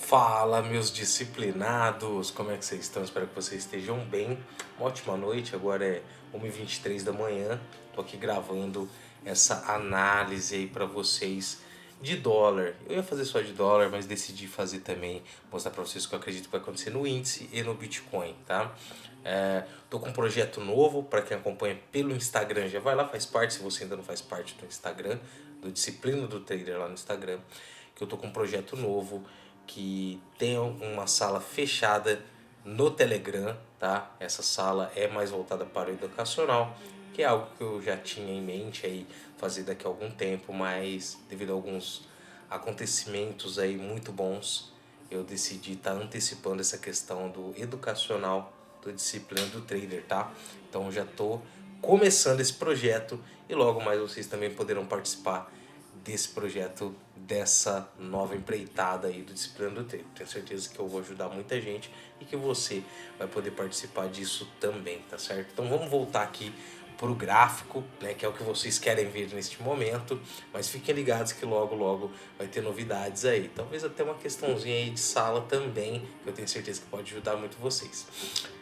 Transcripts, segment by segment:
Fala, meus disciplinados, como é que vocês estão? Espero que vocês estejam bem. Uma ótima noite, agora é 1h23 da manhã. Tô aqui gravando essa análise aí pra vocês de dólar. Eu ia fazer só de dólar, mas decidi fazer também, mostrar pra vocês o que eu acredito que vai acontecer no índice e no Bitcoin, tá? Tô com um projeto novo, para quem acompanha pelo Instagram já vai lá, faz parte, se você ainda não faz parte do Instagram, do Disciplina do Trader lá no Instagram, que eu tô com um projeto novo que tem uma sala fechada no Telegram, tá? Essa sala é mais voltada para o educacional, que é algo que eu já tinha em mente aí fazer daqui a algum tempo, mas devido a alguns acontecimentos aí muito bons, eu decidi estar antecipando essa questão do educacional do Disciplina do Trader, tá? Então já estou começando esse projeto e logo mais vocês também poderão participar desse projeto, dessa nova empreitada aí do Disciplina do Trader. Tenho certeza que eu vou ajudar muita gente e que você vai poder participar disso também, tá certo? Então vamos voltar aqui para o gráfico, né, que é o que vocês querem ver neste momento, mas fiquem ligados que logo vai ter novidades aí, talvez até uma questãozinha aí de sala também, que eu tenho certeza que pode ajudar muito vocês.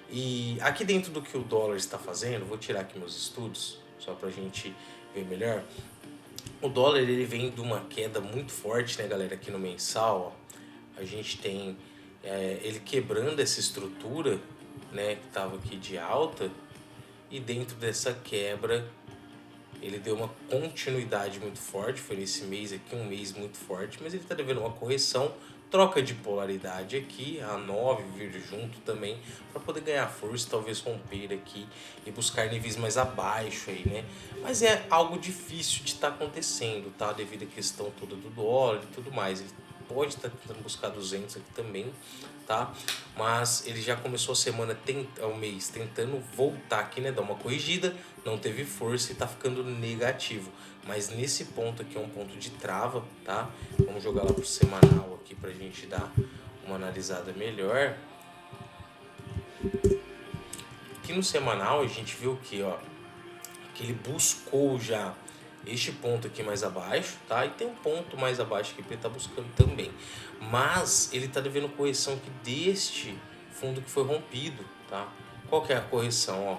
E aqui dentro do que o dólar está fazendo, vou tirar aqui meus estudos, só pra gente ver melhor. O dólar ele vem de uma queda muito forte, né, galera, aqui no mensal, ó. A gente tem ele quebrando essa estrutura, né, que estava aqui de alta, e dentro dessa quebra ele deu uma continuidade muito forte. Foi nesse mês aqui, um mês muito forte, mas ele está devendo uma correção, troca de polaridade aqui, a 9 vir junto também, para poder ganhar força, talvez romper aqui e buscar níveis mais abaixo aí, né? Mas é algo difícil de estar acontecendo, tá? Devido à questão toda do dólar e tudo mais. Ele pode estar tentando buscar 200 aqui também, tá? Mas ele já começou a semana, o mês, tentando voltar aqui, né? Dar uma corrigida, não teve força e tá ficando negativo. Mas nesse ponto aqui é um ponto de trava, tá? Vamos jogar lá pro semanal aqui pra gente dar uma analisada melhor. Aqui no semanal a gente viu que, ó, que ele buscou já este ponto aqui mais abaixo, tá? E tem um ponto mais abaixo que ele tá buscando também. Mas ele tá devendo correção aqui deste fundo que foi rompido, tá? Qual que é a correção, ó?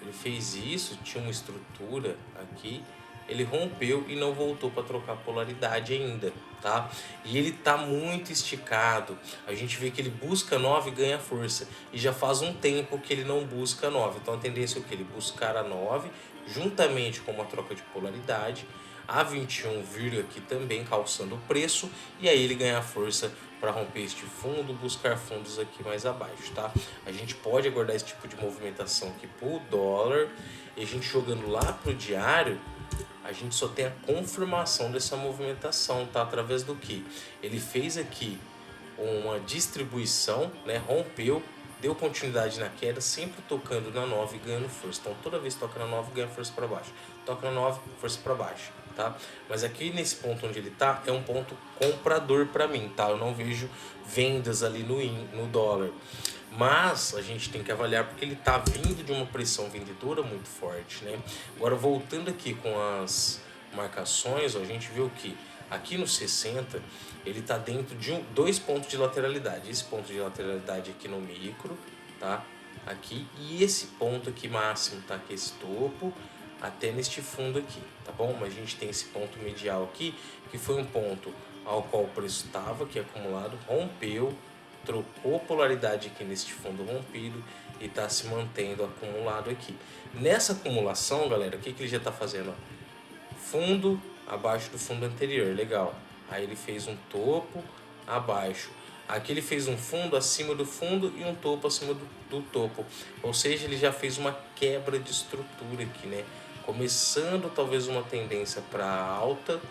Ele fez isso, tinha uma estrutura aqui, ele rompeu e não voltou para trocar polaridade ainda, tá? E ele tá muito esticado. A gente vê que ele busca 9 e ganha força. E já faz um tempo que ele não busca 9. Então a tendência é o que? Ele buscar a 9 juntamente com uma troca de polaridade. A 21 vir aqui também calçando o preço. E aí ele ganha força para romper este fundo, buscar fundos aqui mais abaixo, tá? A gente pode aguardar esse tipo de movimentação aqui pro dólar. E a gente jogando lá pro diário, a gente só tem a confirmação dessa movimentação, tá? Através do que? Ele fez aqui uma distribuição, né? Rompeu, deu continuidade na queda, sempre tocando na 9 e ganhando força. Então toda vez que toca na 9, ganha força para baixo. Toca na 9, força para baixo, tá? Mas aqui nesse ponto onde ele tá, é um ponto comprador para mim, tá? Eu não vejo vendas ali no dólar. Mas a gente tem que avaliar porque ele está vindo de uma pressão vendedora muito forte, né? Agora voltando aqui com as marcações, ó, a gente viu que aqui no 60 ele está dentro de dois pontos de lateralidade. Esse ponto de lateralidade aqui no micro, tá? Aqui, e esse ponto aqui máximo, tá? Aqui esse topo até neste fundo aqui, tá bom? Mas a gente tem esse ponto medial aqui, que foi um ponto ao qual o preço estava, que é acumulado, rompeu, trocou polaridade aqui neste fundo rompido e está se mantendo acumulado aqui. Nessa acumulação, galera, o que ele já está fazendo? Fundo abaixo do fundo anterior, legal. Aí ele fez um topo abaixo. Aqui ele fez um fundo acima do fundo e um topo acima do topo. Ou seja, ele já fez uma quebra de estrutura aqui, né? Começando talvez uma tendência para alta,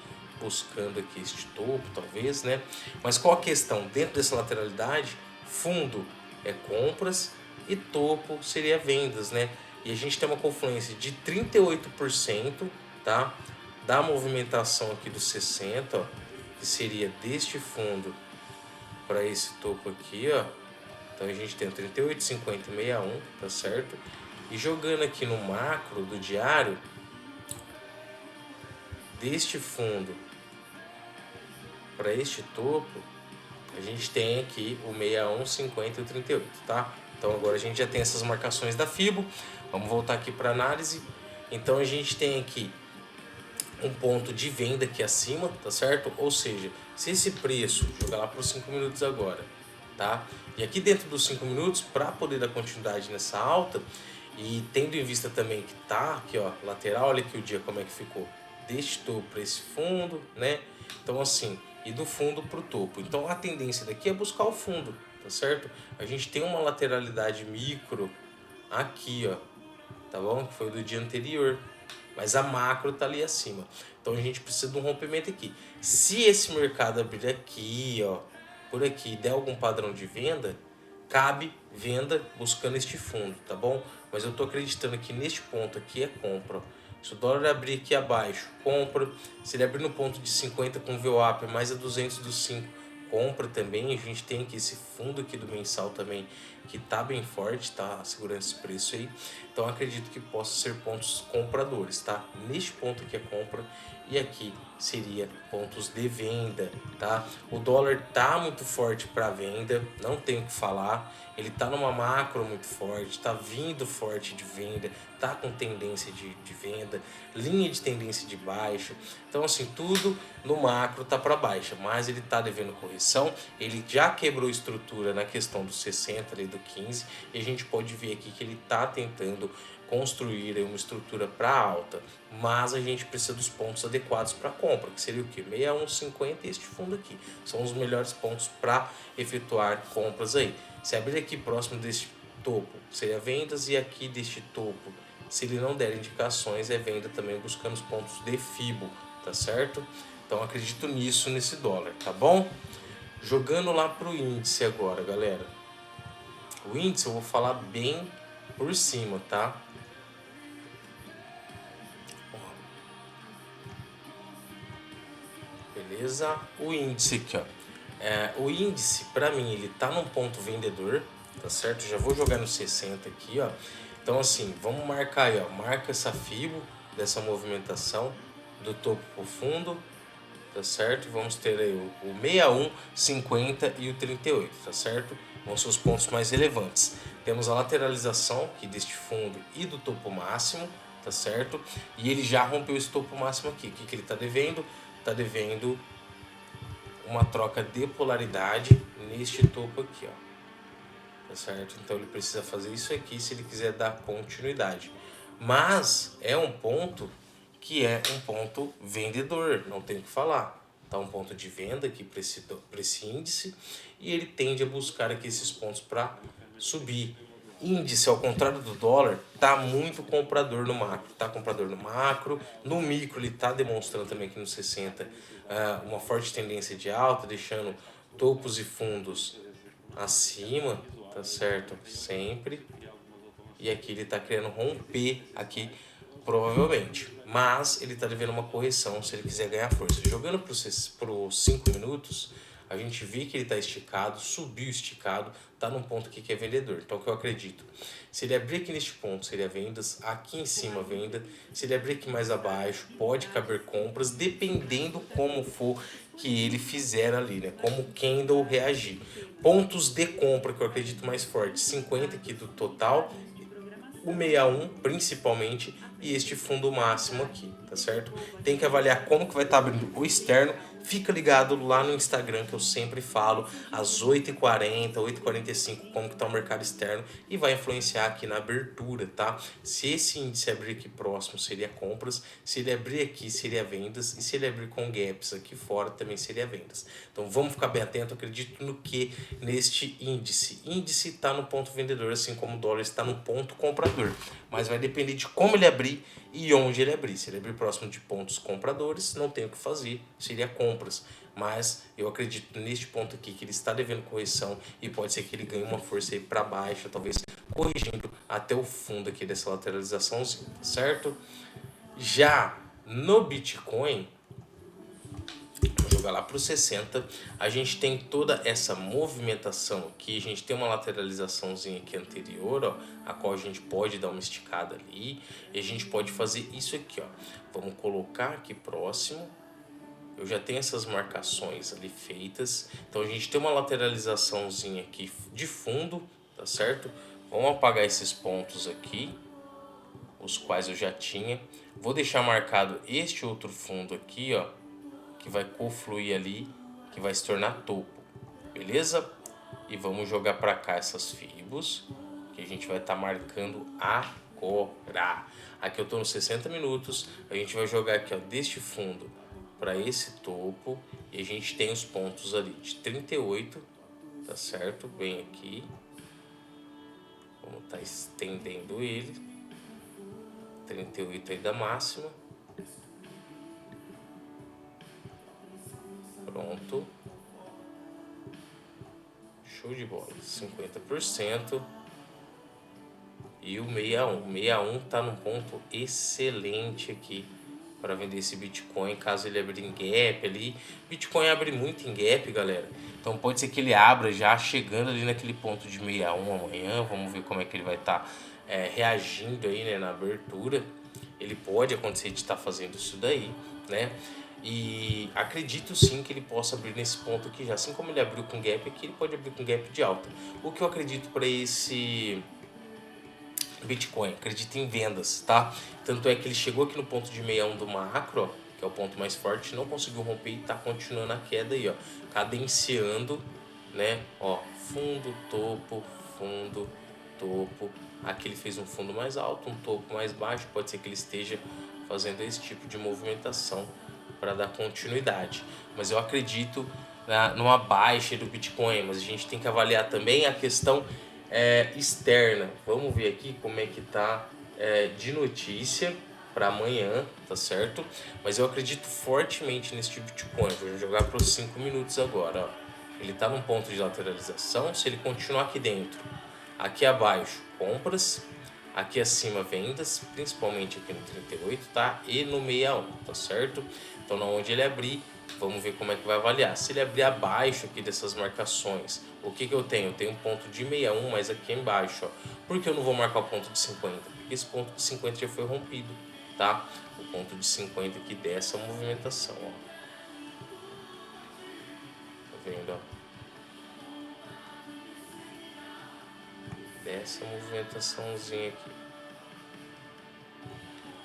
buscando aqui este topo, talvez, né? Mas qual a questão? Dentro dessa lateralidade, fundo é compras e topo seria vendas, né? E a gente tem uma confluência de 38%, tá? Da movimentação aqui dos 60, ó, que seria deste fundo para esse topo aqui, ó. Então a gente tem 38, 50 e 61, tá certo? E jogando aqui no macro do diário, deste fundo para este topo, a gente tem aqui o 61, 50 e o 38, tá? Então agora a gente já tem essas marcações da FIBO. Vamos voltar aqui para análise. Então a gente tem aqui um ponto de venda aqui acima, tá certo? Ou seja, se esse preço, jogar lá para os 5 minutos agora, tá? E aqui dentro dos 5 minutos, para poder dar continuidade nessa alta, e tendo em vista também que tá aqui, ó, lateral, olha aqui o dia como é que ficou. Deste topo para esse fundo, né? Então assim, e do fundo para o topo. Então a tendência daqui é buscar o fundo, tá certo? A gente tem uma lateralidade micro aqui, ó, tá bom? Que foi do dia anterior. Mas a macro tá ali acima. Então a gente precisa de um rompimento aqui. Se esse mercado abrir aqui, ó, por aqui, der algum padrão de venda, cabe venda buscando este fundo, tá bom? Mas eu tô acreditando que neste ponto aqui é compra. Se o dólar abrir aqui abaixo, compra. Se ele abrir no ponto de 50 com VWAP mais a 200 dos 5, compra também. A gente tem aqui esse fundo aqui do mensal também, que tá bem forte, tá segurando esse preço aí. Então acredito que possa ser pontos compradores, tá? Neste ponto aqui é compra e aqui seria pontos de venda, tá? O dólar tá muito forte para venda, não tenho o que falar. Ele tá numa macro muito forte, tá vindo forte de venda, tá com tendência de venda, linha de tendência de baixa. Então assim, tudo no macro tá para baixa, mas ele tá devendo correção. Ele já quebrou estrutura na questão do 60 ali do 15 e a gente pode ver aqui que ele tá tentando construir uma estrutura para alta, mas a gente precisa dos pontos adequados para compra, que seria o que? 61, 50 e este fundo aqui. São os melhores pontos para efetuar compras aí. Se abrir aqui próximo deste topo, seria vendas, e aqui deste topo, se ele não der indicações, é venda também buscando os pontos de FIBO, tá certo? Então acredito nisso, nesse dólar, tá bom? Jogando lá pro índice agora, galera. O índice eu vou falar bem por cima, tá? Beleza? O índice aqui, ó. O índice, para mim, ele tá num ponto vendedor, tá certo? Já vou jogar no 60 aqui, ó. Então, assim, vamos marcar aí, ó. Marca essa FIBO dessa movimentação do topo pro fundo, tá certo? Vamos ter aí o 61, 50 e o 38, tá certo? Vão ser os pontos mais relevantes. Temos a lateralização aqui deste fundo e do topo máximo, tá certo? E ele já rompeu esse topo máximo aqui. O que ele tá devendo? Tá devendo uma troca de polaridade neste topo aqui, ó. Tá certo? Então ele precisa fazer isso aqui se ele quiser dar continuidade. Mas é um ponto que é um ponto vendedor, não tem o que falar. Tá um ponto de venda aqui para esse índice e ele tende a buscar aqui esses pontos para subir. Índice, ao contrário do dólar, tá muito comprador no macro, tá comprador no macro, no micro ele tá demonstrando também aqui no 60 uma forte tendência de alta, deixando topos e fundos acima, tá certo? Sempre. E aqui ele tá querendo romper aqui provavelmente, mas ele tá devendo uma correção se ele quiser ganhar força. Jogando para os 5 minutos, a gente vê que ele está esticado, subiu esticado, tá num ponto aqui que é vendedor. Então o que eu acredito? Se ele abrir aqui neste ponto, seria vendas, aqui em cima venda, se ele abrir aqui mais abaixo, pode caber compras, dependendo como for que ele fizer ali, né? Como o candle reagir. Pontos de compra que eu acredito mais forte, 50 aqui do total, o 61 principalmente e este fundo máximo aqui, tá certo? Tem que avaliar como que vai estar abrindo o externo. Fica ligado lá no Instagram que eu sempre falo às 8h40, 8h45 como que tá o mercado externo e vai influenciar aqui na abertura, tá? Se esse índice abrir aqui próximo seria compras, se ele abrir aqui seria vendas e se ele abrir com gaps aqui fora também seria vendas. Então vamos ficar bem atento, acredito no que neste índice. Índice está no ponto vendedor, assim como o dólar está no ponto comprador, mas vai depender de como ele abrir e onde ele abrir. Se ele abrir próximo de pontos compradores, não tem o que fazer, seria compras. Mas eu acredito neste ponto aqui que ele está devendo correção e pode ser que ele ganhe uma força aí para baixo, talvez corrigindo até o fundo aqui dessa lateralização, certo? Já no Bitcoin, vou jogar lá para os 60, a gente tem toda essa movimentação aqui, a gente tem uma lateralizaçãozinha aqui anterior, ó, a qual a gente pode dar uma esticada ali, e a gente pode fazer isso aqui, ó. Vamos colocar aqui próximo, eu já tenho essas marcações ali feitas. Então a gente tem uma lateralizaçãozinha aqui de fundo, tá certo? Vamos apagar esses pontos aqui, os quais eu já tinha. Vou deixar marcado este outro fundo aqui, ó, que vai confluir ali, que vai se tornar topo, beleza? E vamos jogar para cá essas fibras, que a gente vai estar marcando agora. Aqui eu estou nos 60 minutos, a gente vai jogar aqui, ó, deste fundo para esse topo, e a gente tem os pontos ali de 38, tá certo? Bem aqui. Vamos estar estendendo ele. 38 aí da máxima. Pronto. Show de bola. 50%. E o 61. 61 tá num ponto excelente aqui para vender esse Bitcoin, caso ele abra em gap ali. Bitcoin abre muito em gap, galera. Então pode ser que ele abra já chegando ali naquele ponto de 61 amanhã. Vamos ver como é que ele vai estar reagindo aí, né, na abertura. Ele pode acontecer de estar fazendo isso daí, né? E acredito sim que ele possa abrir nesse ponto aqui já. Assim como ele abriu com gap aqui, ele pode abrir com gap de alta. O que eu acredito para esse Bitcoin, acredito em vendas, tá? Tanto é que ele chegou aqui no ponto de 61 do macro, ó, que é o ponto mais forte, não conseguiu romper e tá continuando a queda aí, ó, cadenciando, né? Ó, fundo, topo, fundo, topo. Aqui ele fez um fundo mais alto, um topo mais baixo, pode ser que ele esteja fazendo esse tipo de movimentação para dar continuidade. Mas eu acredito numa baixa do Bitcoin, mas a gente tem que avaliar também a questão externa. Vamos ver aqui como é que tá de notícia para amanhã, tá certo? Mas eu acredito fortemente nesse tipo de Bitcoin. Vou jogar para os 5 minutos agora, ó. Ele tá num ponto de lateralização. Se ele continuar aqui dentro, aqui abaixo compras, aqui acima vendas, principalmente aqui no 38, tá? E no 61, tá certo? Então na onde ele abrir, vamos ver como é que vai avaliar. Se ele abrir abaixo aqui dessas marcações, o que que eu tenho? Eu tenho um ponto de 61, mas aqui embaixo, ó. Por que eu não vou marcar o ponto de 50? Porque esse ponto de 50 já foi rompido, tá? O ponto de 50 aqui dessa movimentação, ó. Tá vendo, ó? Dessa movimentaçãozinha aqui.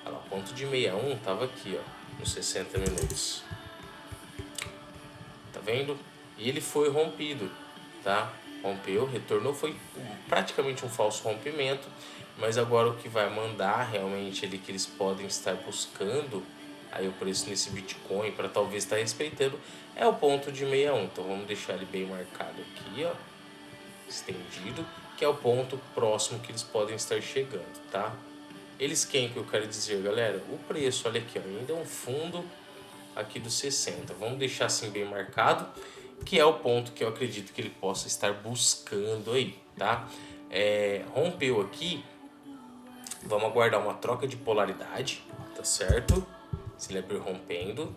Olha lá, o ponto de 61 tava aqui, ó, nos 60 minutos. Tá vendo? E ele foi rompido, tá? Rompeu, retornou, foi praticamente um falso rompimento, mas agora o que vai mandar realmente ali que eles podem estar buscando aí o preço nesse Bitcoin para talvez estar respeitando é o ponto de 61. Então vamos deixar ele bem marcado aqui, ó, estendido, que é o ponto próximo que eles podem estar chegando, tá? Eles quem que eu quero dizer, galera? O preço, olha aqui, ó, ainda é um fundo aqui dos 60. Vamos deixar assim bem marcado, que é o ponto que eu acredito que ele possa estar buscando aí, tá? Rompeu aqui, vamos aguardar uma troca de polaridade, tá certo? Se ele abrir rompendo,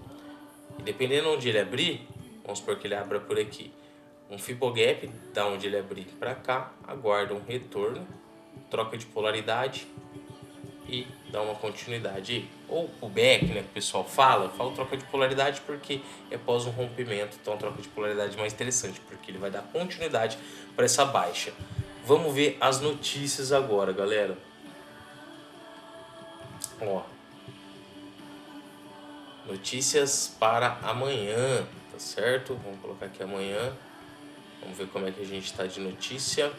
e dependendo onde ele abrir, vamos supor que ele abra por aqui, um Fibogap, da onde ele abrir para cá, aguarda um retorno, troca de polaridade e dá uma continuidade aí. Ou pullback, né, que o pessoal fala, eu falo troca de polaridade porque é após um rompimento, então a troca de polaridade é mais interessante, porque ele vai dar continuidade para essa baixa. Vamos ver as notícias agora, galera. Ó, notícias para amanhã, tá certo? Vamos colocar aqui amanhã. Vamos ver como é que a gente está de notícia.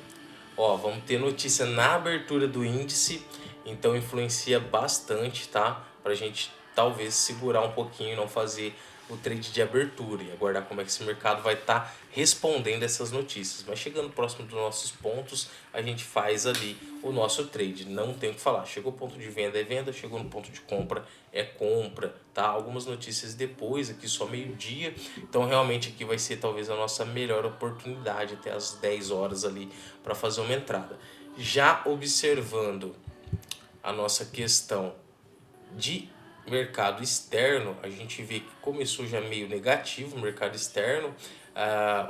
Ó, vamos ter notícia na abertura do índice, então influencia bastante, tá? Pra gente talvez segurar um pouquinho e não fazer o trade de abertura e aguardar como é que esse mercado vai estar respondendo essas notícias. Mas chegando próximo dos nossos pontos, a gente faz ali o nosso trade. Não tem o que falar. Chegou o ponto de venda é venda, chegou no ponto de compra é compra, tá? Algumas notícias depois, aqui só meio-dia. Então realmente aqui vai ser talvez a nossa melhor oportunidade até as 10 horas ali para fazer uma entrada. Já observando a nossa questão de mercado externo, a gente vê que começou já meio negativo o mercado externo,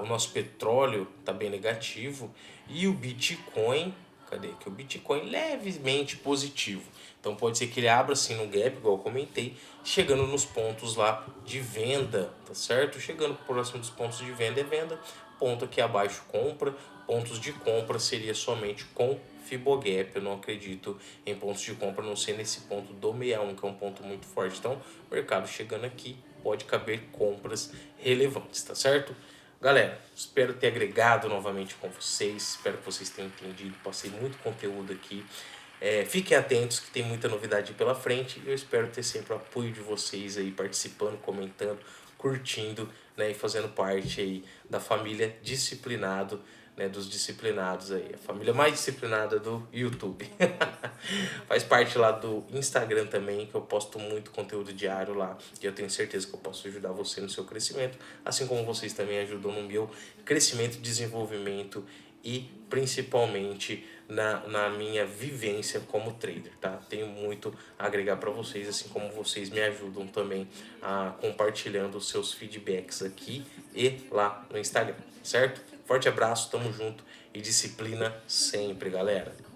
o nosso petróleo está bem negativo e o Bitcoin cadê aqui? O Bitcoin levemente positivo. Então pode ser que ele abra assim no gap, igual eu comentei, chegando nos pontos lá de venda, tá certo? Chegando próximo dos pontos de venda é venda, ponto aqui abaixo compra, pontos de compra seria somente com Fibogap. Eu não acredito em pontos de compra, não sei nesse ponto do 61, que é um ponto muito forte. Então, o mercado chegando aqui, pode caber compras relevantes, tá certo? Galera, espero ter agregado novamente com vocês, espero que vocês tenham entendido, passei muito conteúdo aqui. Fiquem atentos que tem muita novidade pela frente. Eu espero ter sempre o apoio de vocês aí, participando, comentando, curtindo, né, e fazendo parte aí da família Disciplinado, né, dos disciplinados aí, a família mais disciplinada do YouTube. Faz parte lá do Instagram também, que eu posto muito conteúdo diário lá, e eu tenho certeza que eu posso ajudar você no seu crescimento, assim como vocês também ajudam no meu crescimento, desenvolvimento e principalmente na minha vivência como trader, tá? Tenho muito a agregar para vocês, assim como vocês me ajudam também compartilhando os seus feedbacks aqui e lá no Instagram, certo? Forte abraço, tamo junto e disciplina sempre, galera!